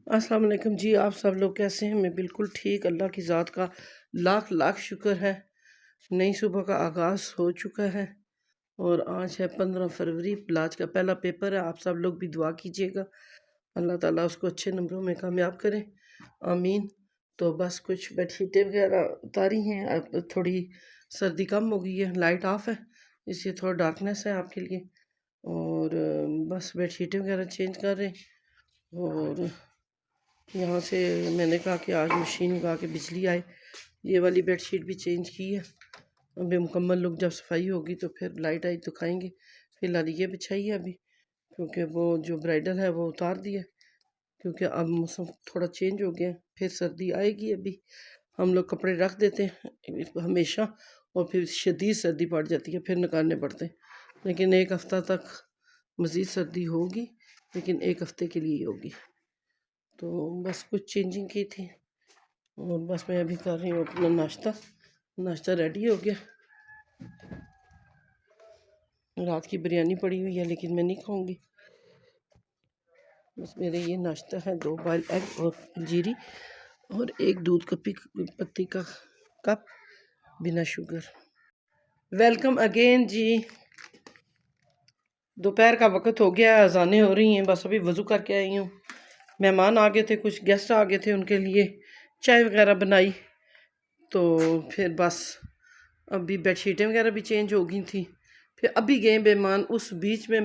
अस्सलाम वालेकुम जी। आप सब लोग कैसे हैं? मैं बिल्कुल ठीक, अल्लाह की ज़ात का लाख लाख शुक्र है। नई सुबह का आगाज़ हो चुका है और आज है 15 फरवरी। आज का पहला पेपर है। आप सब लोग भी दुआ कीजिएगा, अल्लाह ताला उसको अच्छे नंबरों में कामयाब करे, आमीन। तो बस कुछ बेडशीटें वगैरह उतारी हैं। अब थोड़ी सर्दी कम हो गई है, लाइट ऑफ है, इसलिए थोड़ा डार्कनेस है आपके लिए। और बस बेडशीटें वगैरह चेंज कर रहे हैं। और यहाँ से मैंने कहा कि आज मशीन लगा के बिजली आए। ये वाली बेडशीट भी चेंज की है। अभी मुकम्मल लुक जब सफाई होगी तो फिर लाइट आई तो खाएंगे। फिलहाल ये बिछाई है अभी, क्योंकि वो जो ब्राइडल है वो उतार दिया, क्योंकि अब मौसम थोड़ा चेंज हो गया, फिर सर्दी आएगी। अभी हम लोग कपड़े रख देते हैं हमेशा और फिर शदीद सर्दी पड़ जाती है, फिर निकालने पड़ते हैं। लेकिन एक हफ़्ता तक मज़ीद सर्दी होगी, लेकिन एक हफ़्ते के लिए होगी। तो बस कुछ चेंजिंग की थी और बस मैं अभी कर रही हूँ अपना नाश्ता रेडी हो गया। रात की बिरयानी पड़ी हुई है लेकिन मैं नहीं खाऊंगी। बस मेरे ये नाश्ता है 2 बॉयल एग और पंजीरी और एक दूध पत्ती का कप बिना शुगर। वेलकम अगेन जी। दोपहर का वक्त हो गया, अजानें हो रही हैं। बस अभी वज़ू करके आई हूँ। मेहमान आ गए थे, कुछ गेस्ट आ गए थे, उनके लिए चाय वगैरह बनाई। तो फिर बस अभी बेडशीटें वगैरह भी चेंज हो गई थी। फिर अभी गए मेहमान, उस बीच में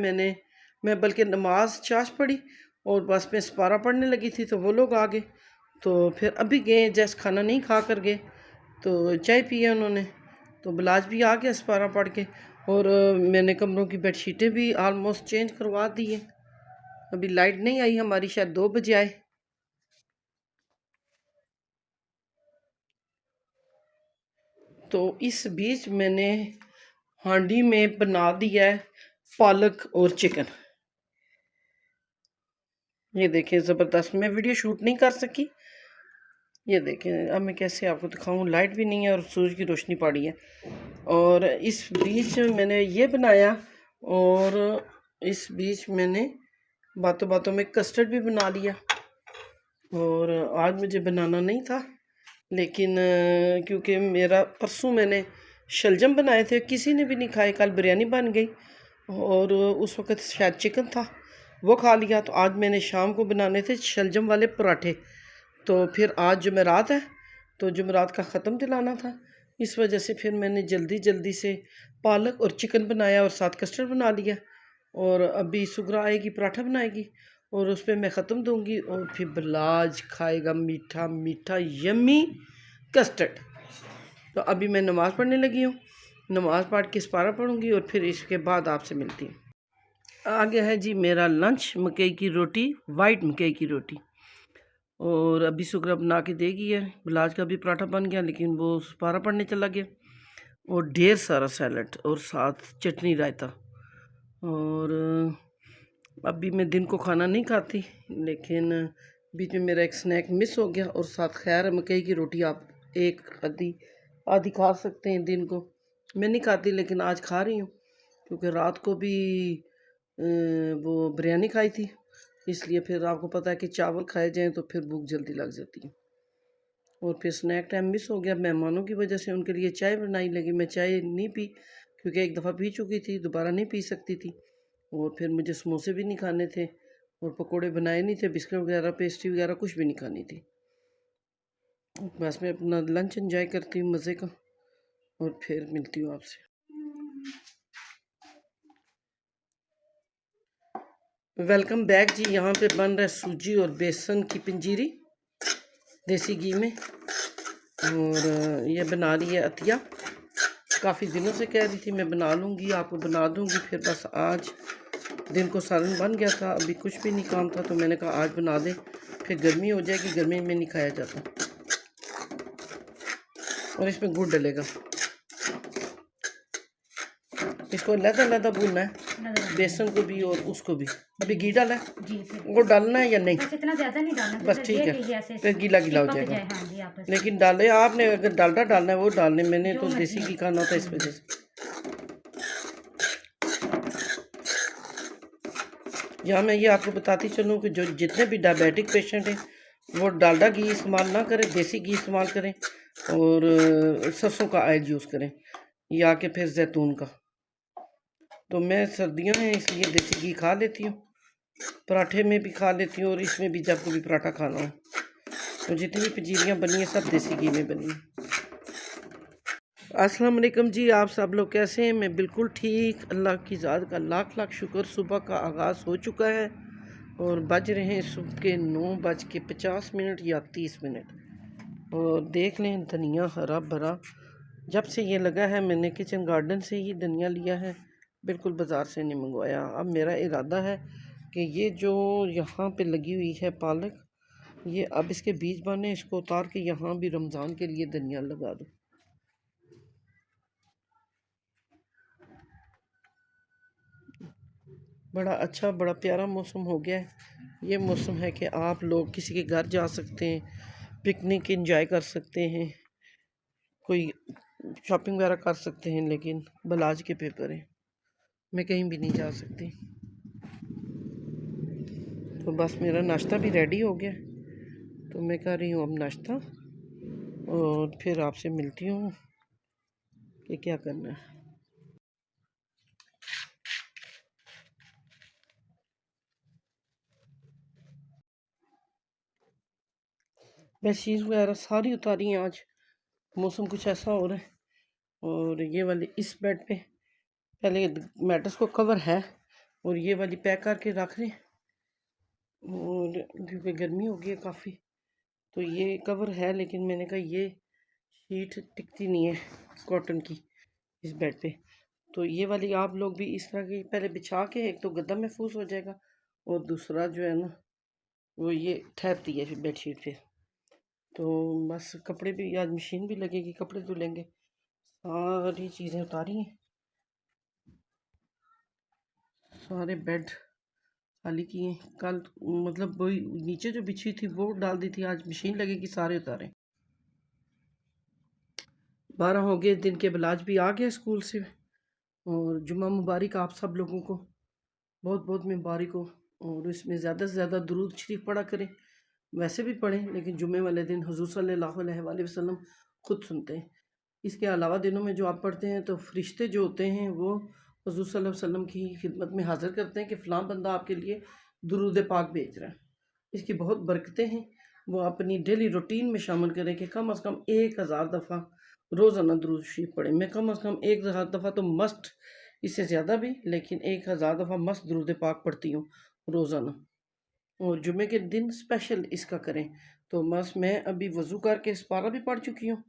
मैं बल्कि नमाज चाश पढ़ी और बस मैं सपारा पढ़ने लगी थी तो वो लोग आ गए। तो फिर अभी गए, जैसे खाना नहीं खा कर गए तो चाय पिया उन्होंने। तो बिलाज भी आ गया सपारा पढ़ के। और मैंने कमरों की बेडशीटें भी आलमोस्ट चेंज करवा दी है। अभी लाइट नहीं आई हमारी, शायद 2 बजे आए। तो इस बीच मैंने हांडी में बना दिया है पालक और चिकन। ये देखें, ज़बरदस्त। मैं वीडियो शूट नहीं कर सकी। ये देखें, अब मैं कैसे आपको दिखाऊं, लाइट भी नहीं है और सूरज की रोशनी पड़ी है। और इस बीच मैंने ये बनाया और इस बीच मैंने बातों बातों में कस्टर्ड भी बना लिया। और आज मुझे बनाना नहीं था, लेकिन क्योंकि मेरा परसों मैंने शलजम बनाए थे, किसी ने भी नहीं खाए। कल बिरयानी बन गई और उस वक़्त शायद चिकन था, वो खा लिया। तो आज मैंने शाम को बनाने थे शलजम वाले पराठे। तो फिर आज जुमेरात है तो जुमेरात का ख़त्म दिलाना था, इस वजह से फिर मैंने जल्दी जल्दी से पालक और चिकन बनाया और साथ कस्टर्ड बना लिया। और अभी सुगरा आएगी, पराठा बनाएगी और उस पर मैं ख़त्म दूंगी और फिर बिलाज खाएगा मीठा मीठा यम्मी कस्टर्ड। तो अभी मैं नमाज़ पढ़ने लगी हूँ, नमाज़ पढ़ के सपारा पढ़ूँगी और फिर इसके बाद आपसे मिलती हूँ। आ गया है जी मेरा लंच, मकई की रोटी, वाइट मकई की रोटी। और अभी सुगरा बना के देगी है। बिलाज का भी पराठा बन गया, लेकिन वो सपारा पढ़ने चला गया। और ढेर सारा सैलड और साथ चटनी रायता। और अभी मैं दिन को खाना नहीं खाती, लेकिन बीच में मेरा एक स्नैक मिस हो गया। और साथ खैर है, मकई की रोटी आप एक आधी खा सकते हैं दिन को। मैं नहीं खाती लेकिन आज खा रही हूँ, क्योंकि रात को भी वो बिरयानी खाई थी, इसलिए फिर आपको पता है कि चावल खाए जाएँ तो फिर भूख जल्दी लग जाती है। और फिर स्नैक टाइम मिस हो गया मेहमानों की वजह से। उनके लिए चाय बनाई, लगी मैं चाय नहीं पी, क्योंकि एक दफ़ा पी चुकी थी, दोबारा नहीं पी सकती थी। और फिर मुझे समोसे भी नहीं खाने थे और पकोड़े बनाए नहीं थे, बिस्किट वगैरह पेस्ट्री वगैरह कुछ भी नहीं खानी थी। बस मैं अपना लंच एंजॉय करती हूँ मज़े का और फिर मिलती हूँ आपसे। वेलकम बैक जी। यहाँ पे बन रहा है सूजी और बेसन की पंजीरी देसी घी में। और ये बना रही है अतिया, काफ़ी दिनों से कह रही थी मैं बना लूँगी, आपको बना दूँगी। फिर बस आज दिन को सालन बन गया था, अभी कुछ भी नहीं काम था, तो मैंने कहा आज बना दें, फिर गर्मी हो जाएगी, गर्मी में नहीं खाया जाता। और इसमें गुड़ डलेगा, इसको अलग भूनना है, बेसन को भी और उसको भी। अभी घी डाला है, वो डालना है या नहीं? इतना ज्यादा नहीं डालना, बस ठीक है, फिर गीला गीला हो जाएगा। लेकिन डाले आपने, अगर डालडा डालना है वो डालने, मैंने तो देसी घी खाना होता है इस वजह से। यहाँ मैं ये आपको बताती चलूँ कि जो जितने भी डायबिटिक पेशेंट हैं वो डालडा घी इस्तेमाल ना करें, देसी घी इस्तेमाल करें और सरसों का ऑयल यूज़ करें या कि फिर जैतून का। तो मैं सर्दियों में इसलिए देसी घी खा लेती हूँ, पराठे में भी खा लेती हूँ और इसमें भी जब कभी पराठा खाना हो। तो जितनी भी पंजीरियाँ बनी हैं सब देसी घी में बनी हैं। अस्सलाम वालेकुम जी, आप सब लोग कैसे हैं? मैं बिल्कुल ठीक, अल्लाह की ज़ात का लाख लाख शुक्र। सुबह का आगाज़ हो चुका है और बज रहे हैं सुबह के 9:50 या 30 मिनट। और देख लें धनिया हरा भरा, जब से ये लगा है मैंने किचन गार्डन से ही धनिया लिया है, बिल्कुल बाज़ार से नहीं मंगवाया। अब मेरा इरादा है कि ये जो यहाँ पे लगी हुई है पालक, ये अब इसके बीज बने, इसको उतार के यहाँ भी रमज़ान के लिए धनिया लगा दूँ। बड़ा अच्छा बड़ा प्यारा मौसम हो गया है। ये मौसम है कि आप लोग किसी के घर जा सकते हैं, पिकनिक एंजॉय कर सकते हैं, कोई शॉपिंग वगैरह कर सकते हैं। लेकिन बलाज के पेपर हैं, मैं कहीं भी नहीं जा सकती। तो बस मेरा नाश्ता भी रेडी हो गया, तो मैं कर रही हूँ अब नाश्ता और फिर आपसे मिलती हूँ कि क्या करना है। बेडशीट वगैरह सारी उतारी हैं आज, मौसम कुछ ऐसा हो रहा है। और ये वाली इस बेड पे पहले मैट्रेस को कवर है और ये वाली पैक करके रख रहे हैं, और क्योंकि गर्मी हो गई है काफ़ी, तो ये कवर है। लेकिन मैंने कहा ये शीट टिकती नहीं है कॉटन की इस बेड पे, तो ये वाली आप लोग भी इस तरह की पहले बिछा के, एक तो गद्दा महफूज हो जाएगा और दूसरा जो है ना वो ये ठहरती है फिर बेडशीट पे। तो बस कपड़े भी आज मशीन भी लगेगी, कपड़े धुलेंगे। सारी चीज़ें उतारी हैं, सारे बेड खाली किए। कल मतलब वही नीचे जो बिछी थी वो डाल दी थी, आज मशीन लगेगी, सारे उतारे। 12 हो गए दिन के, बलाज भी आ गया स्कूल से। और जुम्मा मुबारक आप सब लोगों को, बहुत बहुत मुबारक हो। और इसमें ज़्यादा से ज़्यादा दुरूद शरीफ पढ़ा करें, वैसे भी पढ़ें लेकिन जुम्मे वाले दिन हुजूर सल्लल्लाहु अलैहि वसल्लम खुद सुनते हैं। इसके अलावा दिनों में जो आप पढ़ते हैं तो फरिश्ते जो होते हैं वो हुजूर सल्लल्लाहु अलैहि वसल्लम की खिदमत में हाज़िर करते हैं कि फ़लाँ बंदा आपके लिए दुरूद पाक भेज रहा है। इसकी बहुत बरकतें हैं, वो अपनी डेली रूटीन में शामिल करें कि कम से कम 1000 दफ़ा रोज़ाना दुरूद शरीफ पढ़ें। मैं कम से कम 1000 दफ़ा तो मस्ट, इससे ज़्यादा भी, लेकिन 1000 दफ़ा मस्त दुरूद पाक पढ़ती हूँ रोज़ाना। और जुमे के दिन स्पेशल इसका करें। तो बस मैं अभी वज़ू करके इस्पारा भी पढ़ चुकी हूँ,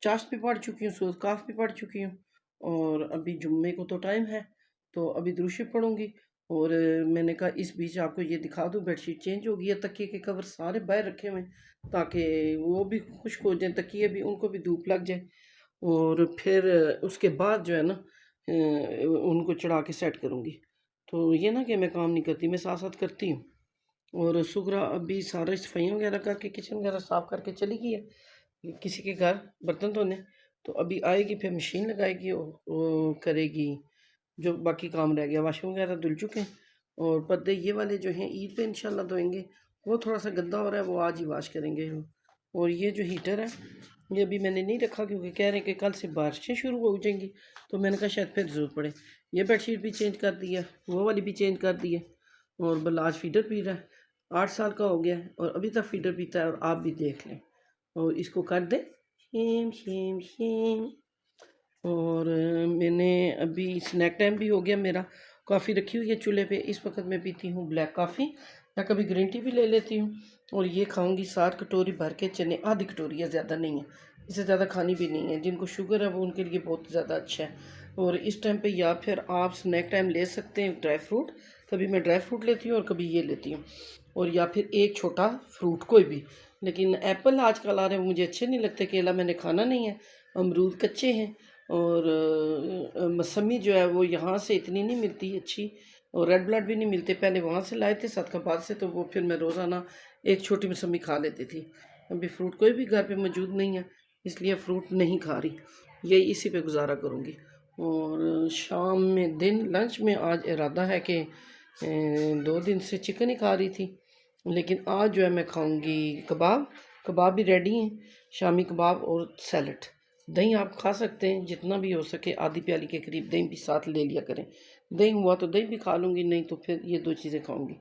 चाश्त भी पढ़ चुकी हूँ, सूरत काफ भी पढ़ चुकी हूँ। और अभी जुम्मे को तो टाइम है, तो अभी दुरूद शरीफ पढ़ूँगी। और मैंने कहा इस बीच आपको ये दिखा दूँ, बेडशीट चेंज हो गई है, तकिए के कवर सारे बाहर रखे हुए हैं ताकि वो भी खुश्क हो जाए, तकिए भी, उनको भी धूप लग जाए। और फिर उसके बाद जो है ना उनको चढ़ा के सेट करूँगी। तो ये ना कि मैं काम नहीं करती, मैं साथ साथ करती हूँ। और सुगरा अभी सारे सफाइयाँ वगैरह करके किचन वगैरह साफ़ करके चली गई है किसी के घर बर्तन धोने। तो अभी आएगी फिर मशीन लगाएगी और करेगी जो बाकी काम रह गया। वाशिंग वगैरह धुल चुके हैं और पर्दे ये वाले जो हैं ईद पे इंशाल्लाह धोएंगे। वो थोड़ा सा गंदा हो रहा है, वो आज ही वाश करेंगे। और ये जो हीटर है ये अभी मैंने नहीं रखा क्योंकि कह रहे हैं कि कल से बारिशें शुरू हो जाएंगी, तो मैंने कहा शायद फिर ज़रूरत पड़े। ये बेडशीट भी चेंज कर दी है, वो वाली भी चेंज कर दी है। और बलाज फीडर पी रहा है, 8 साल का हो गया है और अभी तक फीडर पीता है। और आप भी देख लें और इसको कर दें शेम शेम शेम। और मैंने अभी स्नैक टाइम भी हो गया मेरा, कॉफ़ी रखी हुई है चूल्हे पे। इस वक्त मैं पीती हूँ ब्लैक कॉफ़ी या कभी ग्रीन टी भी ले लेती हूँ। और ये खाऊंगी 7 कटोरी भर के चने, आधी कटोरी है, ज़्यादा नहीं है, इससे ज़्यादा खानी भी नहीं है। जिनको शुगर है वो उनके लिए बहुत ज़्यादा अच्छा है। और इस टाइम पे या फिर आप स्नैक टाइम ले सकते हैं ड्राई फ्रूट, कभी मैं ड्राई फ्रूट लेती हूँ और कभी ये लेती हूँ। और या फिर एक छोटा फ्रूट कोई भी, लेकिन एप्पल आजकल आ रहे हैं, मुझे अच्छे नहीं लगते, केला मैंने खाना नहीं है, अमरूद कच्चे हैं। और मौसमी जो है वो यहाँ से इतनी नहीं मिलती अच्छी, और रेड ब्लड भी नहीं मिलते। पहले वहाँ से लाए थे सदकाबाद से, तो वो फिर मैं रोज़ाना एक छोटी मौसमी खा लेती थी। अभी फ्रूट कोई भी घर पे मौजूद नहीं है, इसलिए फ्रूट नहीं खा रही, यही इसी पे गुजारा करूँगी। और शाम में दिन लंच में आज इरादा है कि 2 दिन से चिकन ही खा रही थी, लेकिन आज जो है मैं खाऊंगी कबाब। कबाब भी रेडी हैं, शामी कबाब और सैलड। दही आप खा सकते हैं जितना भी हो सके, आधी प्याली के करीब दही भी साथ ले लिया करें। दही हुआ तो दही भी खा लूँगी, नहीं तो फिर ये 2 चीज़ें खाऊंगी।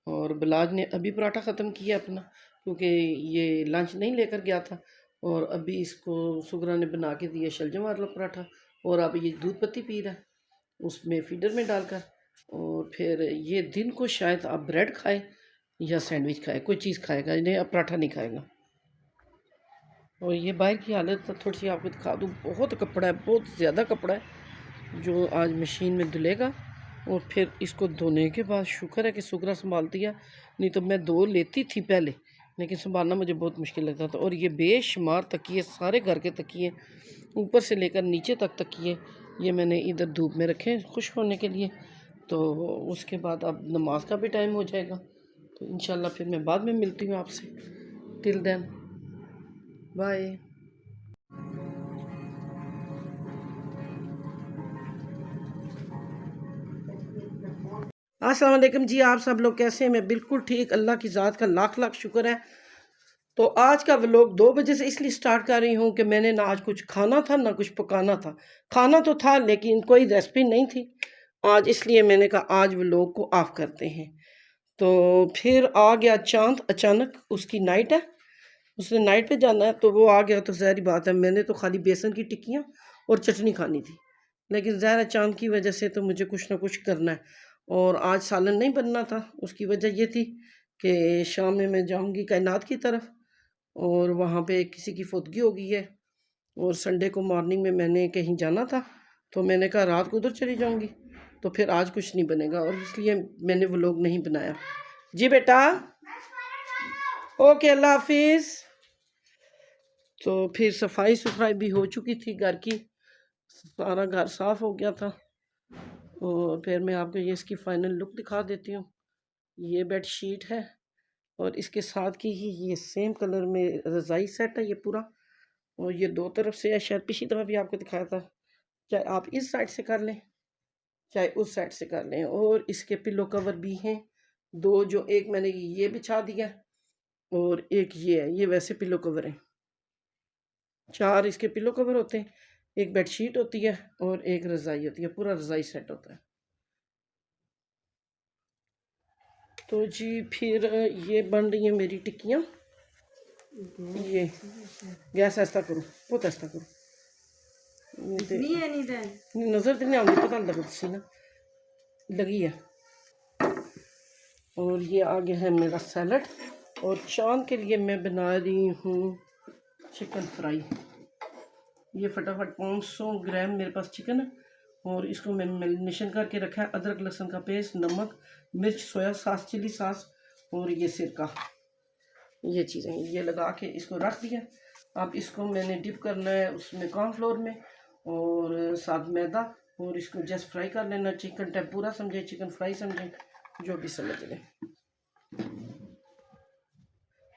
और बिलाज ने अभी पराठा ख़त्म किया अपना, क्योंकि ये लंच नहीं लेकर गया था। और अभी इसको सुगरा ने बना के दिया शलजम वाला पराठा, और अब ये दूध पत्ती पी रहा है उसमें फीडर में डालकर। और फिर ये दिन को शायद आप ब्रेड खाए या सैंडविच खाए, कोई चीज़ खाएगा, इन्हें अब पराठा नहीं खाएगा। और ये बाहर की हालत तो थोड़ी सी आपको दिखा दूँ। बहुत कपड़ा है, बहुत ज़्यादा कपड़ा है जो आज मशीन में धुलेगा। और फिर इसको धोने के बाद शुक्र है कि सुगरा संभालती है, नहीं तो मैं धो लेती थी पहले, लेकिन संभालना मुझे बहुत मुश्किल लगता था। और ये बेशुमार तकिए, सारे घर के तकिए ऊपर से लेकर नीचे तक तकिए, ये मैंने इधर धूप में रखे खुश होने के लिए। तो उसके बाद अब नमाज का भी टाइम हो जाएगा, तो इंशाल्लाह फिर मैं बाद में मिलती हूँ आपसे। Till then bye. अस्सलाम वालेकुम जी, आप सब लोग कैसे हैं? मैं बिल्कुल ठीक, अल्लाह की ज़ात का लाख लाख शुक्र है। तो आज का व्लॉग 2 बजे से इसलिए स्टार्ट कर रही हूँ कि मैंने ना आज कुछ खाना था ना कुछ पकाना था। खाना तो था लेकिन कोई रेसिपी नहीं थी आज, इसलिए मैंने कहा आज व्लॉग को ऑफ करते हैं। तो फिर आ गया चांद अचानक, उसकी नाइट है, उसने नाइट पे जाना है, तो वो आ गया। तो ज़ाहिर बात है, मैंने तो खाली बेसन की टिक्कियाँ और चटनी खानी थी, लेकिन ज़ाहिर है चांद की वजह से तो मुझे कुछ ना कुछ करना है। और आज सालन नहीं बनना था, उसकी वजह ये थी कि शाम में मैं जाऊंगी कायनात की तरफ, और वहाँ पे किसी की फुतगी हो गई है। और संडे को मॉर्निंग में मैंने कहीं जाना था, तो मैंने कहा रात को उधर चली जाऊंगी, तो फिर आज कुछ नहीं बनेगा, और इसलिए मैंने व्लॉग नहीं बनाया। जी बेटा, ओके, अल्लाह हाफिज़। तो फिर सफाई सुथराई भी हो चुकी थी घर की, सारा घर साफ हो गया था। और फिर मैं आपको ये इसकी फाइनल लुक दिखा देती हूँ। ये बेड शीट है, और इसके साथ की ही ये सेम कलर में रज़ाई सेट है ये पूरा। और ये 2 तरफ से है, शायद पिछली दफ़ा भी आपको दिखाया था। चाहे आप इस साइड से कर लें, चाहे उस साइड से कर लें। और इसके पिलो कवर भी हैं 2, जो एक मैंने ये बिछा दिया, और एक ये है, ये वैसे पिलो कवर हैं। 4 इसके पिलो कवर होते हैं, एक बेडशीट होती है और एक रज़ाई होती है, पूरा रज़ाई सेट होता है। तो जी फिर ये बन रही हैं मेरी टिक्कियाँ। ये गैस ऐसा करो, बहुत ऐसा करो, नज़र तो नहीं आती, पता लग सी ना लगी है। और ये आगे है मेरा सैलड, और चांद के लिए मैं बना रही हूँ चिकन फ्राई। ये फटाफट 500 ग्राम मेरे पास चिकन है, और इसको मैं मैरिनेशन करके रखा है। अदरक लहसुन का पेस्ट, नमक, मिर्च, सोया सॉस, चिली सॉस, और ये सिरका, ये चीज़ें ये लगा के इसको रख दिया। अब इसको मैंने डिप करना है उसमें कॉर्नफ्लोर में, और साथ मैदा, और इसको जस्ट फ्राई कर लेना। चिकन टेम्पुरा समझे, चिकन फ्राई समझे, जो भी समझ लें।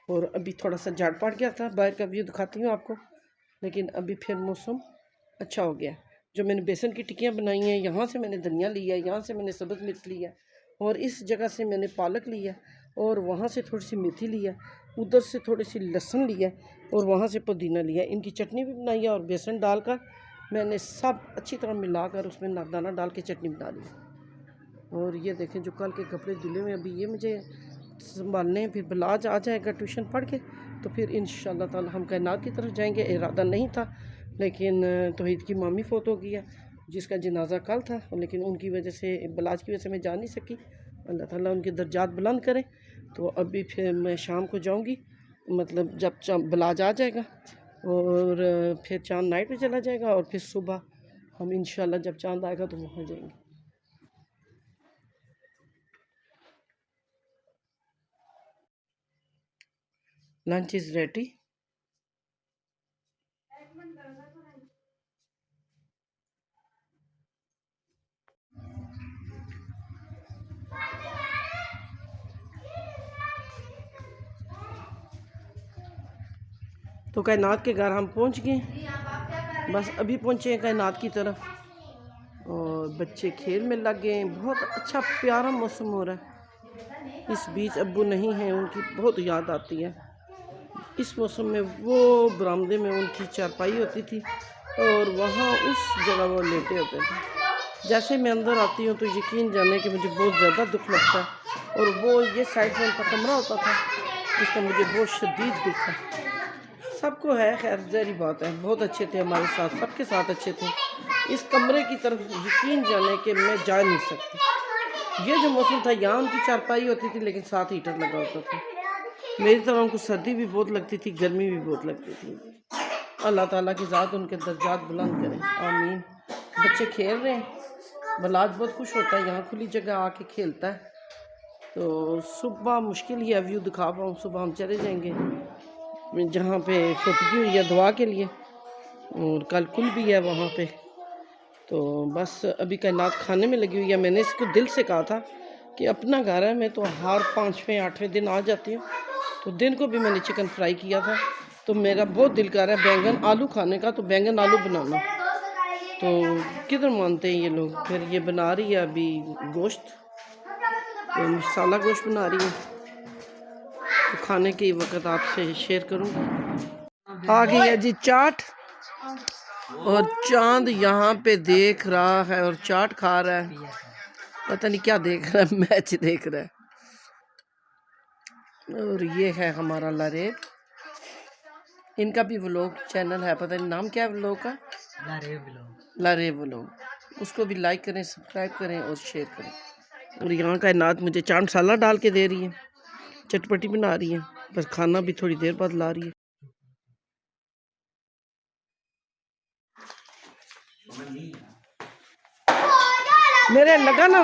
और अभी थोड़ा सा झाड़ पड़ गया था, बाहर का व्यू दिखाती हूँ आपको, लेकिन अभी फिर मौसम अच्छा हो गया। जो मैंने बेसन की टिक्कियाँ बनाई हैं, यहाँ से मैंने धनिया लिया है, यहाँ से मैंने सब्ज़ मिर्च लिया, और इस जगह से मैंने पालक लिया, और वहाँ से थोड़ी सी मेथी लिया, उधर से थोड़ी सी लहसुन लिया, और वहाँ से पुदीना लिया। इनकी चटनी भी बनाई है, और बेसन डालकर मैंने सब अच्छी तरह मिलाकर उसमें नागदाना डाल के चटनी बना ली। और ये देखें जो कल के कपड़े धुले हुए, अभी ये मुझे संभालने हैं। फिर बिलाज आ जाएगा ट्यूशन पढ़ के, तो फिर इंशाल्लाह ताला हम कायनात की तरफ जाएंगे। इरादा नहीं था, लेकिन तौहीद की मामी फोत हो गई है, जिसका जनाजा कल था, लेकिन उनकी वजह से, बिलाज की वजह से मैं जा नहीं सकी। अल्लाह ताला उनके दर्जात बुलंद करे। तो अभी फिर मैं शाम को जाऊंगी, मतलब जब बिलाज आ जाएगा, और फिर चांद नाइट पे चला जाएगा, और फिर सुबह हम इंशाल्लाह जब चांद आएगा तो वहाँ जाएंगे। Lunch is ready. तो कायनात के घर हम पहुंच गए, बस अभी पहुंचे हैं कायनात की तरफ। और और बच्चे खेल में लग गए हैं। बहुत अच्छा प्यारा मौसम हो रहा है। इस बीच अब्बू नहीं हैं, उनकी बहुत याद आती है। इस मौसम में वो बरामदे में उनकी चारपाई होती थी और वहाँ उस जगह वो लेटे होते थे। जैसे मैं अंदर आती हूँ तो यकीन जाने कि मुझे बहुत ज़्यादा दुख लगता है। और वो ये साइड में उनका कमरा होता था जिसका मुझे बहुत शदीद दुख है। सबको है, खैर ज़हरी बात है, बहुत अच्छे थे हमारे साथ, सबके साथ अच्छे थे। इस कमरे की तरफ यकीन जाने कि मैं जा नहीं सकती। ये जो मौसम था यहाँ उनकी चारपाई होती थी लेकिन साथ हीटर लगा होता था। मेरी तरह उनको सर्दी भी बहुत लगती थी, गर्मी भी बहुत लगती थी। अल्लाह ताला की ज़ात उनके दर्जात बुलंद करे, आमीन। बच्चे खेल रहे हैं, बलाज बहुत खुश होता है यहाँ खुली जगह आके खेलता है। तो सुबह मुश्किल ही है व्यू दिखा पाऊँ। सुबह हम चले जाएंगे जहाँ पे खुदगी हुई है दुआ के लिए, और कल कुल भी है वहाँ पे। तो बस अभी कायनात खाने में लगी हुई है। मैंने इसको दिल से कहा था कि अपना घर है, मैं तो हर 5वें 8वें दिन आ जाती हूँ। तो दिन को भी मैंने चिकन फ्राई किया था, तो मेरा बहुत दिल कर रहा है बैंगन आलू खाने का, तो बैंगन आलू बनाना। तो किधर मानते हैं ये लोग। फिर ये बना रही है अभी गोश्त, तो मसाला गोश्त बना रही है, तो खाने के वक्त आपसे शेयर करूँगी। आ गई है जी चाट, और चांद यहाँ पे देख रहा है और चाट खा रहा है। पता नहीं क्या देख रहा है, मैच देख रहा है। और ये है हमारा लारेब, इनका भी व्लॉग चैनल है, पता नहीं नाम क्या है व्लॉग का, लारेब व्लॉग। उसको भी लाइक करें, सब्सक्राइब करें और शेयर करें। और यहाँ का नात मुझे चाट मसाला डाल के दे रही है, चटपटी बना रही है, बस खाना भी थोड़ी देर बाद ला रही है। मेरे लगा ना,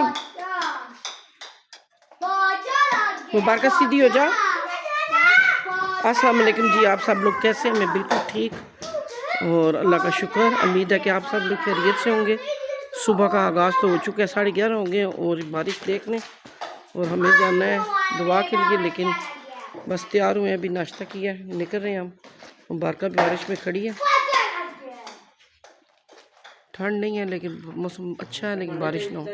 मुबारक सीधी हो जा। अस्सलाम वालेकुम जी, आप सब लोग कैसे हैं? मैं बिल्कुल ठीक और अल्लाह का शुक्र। उम्मीद है कि आप सब लोग खैरियत से होंगे। सुबह का आगाज़ तो हो चुका है, 11:30 हो गए और बारिश देखने, और हमें जाना है दुआ के लिए। लेकिन बस तैयार हुए हैं, अभी नाश्ता किया है, निकल रहे हैं हम। मुबारक भी बारिश में खड़ी है, ठंड नहीं है लेकिन मौसम अच्छा है, लेकिन बारिश ना हो।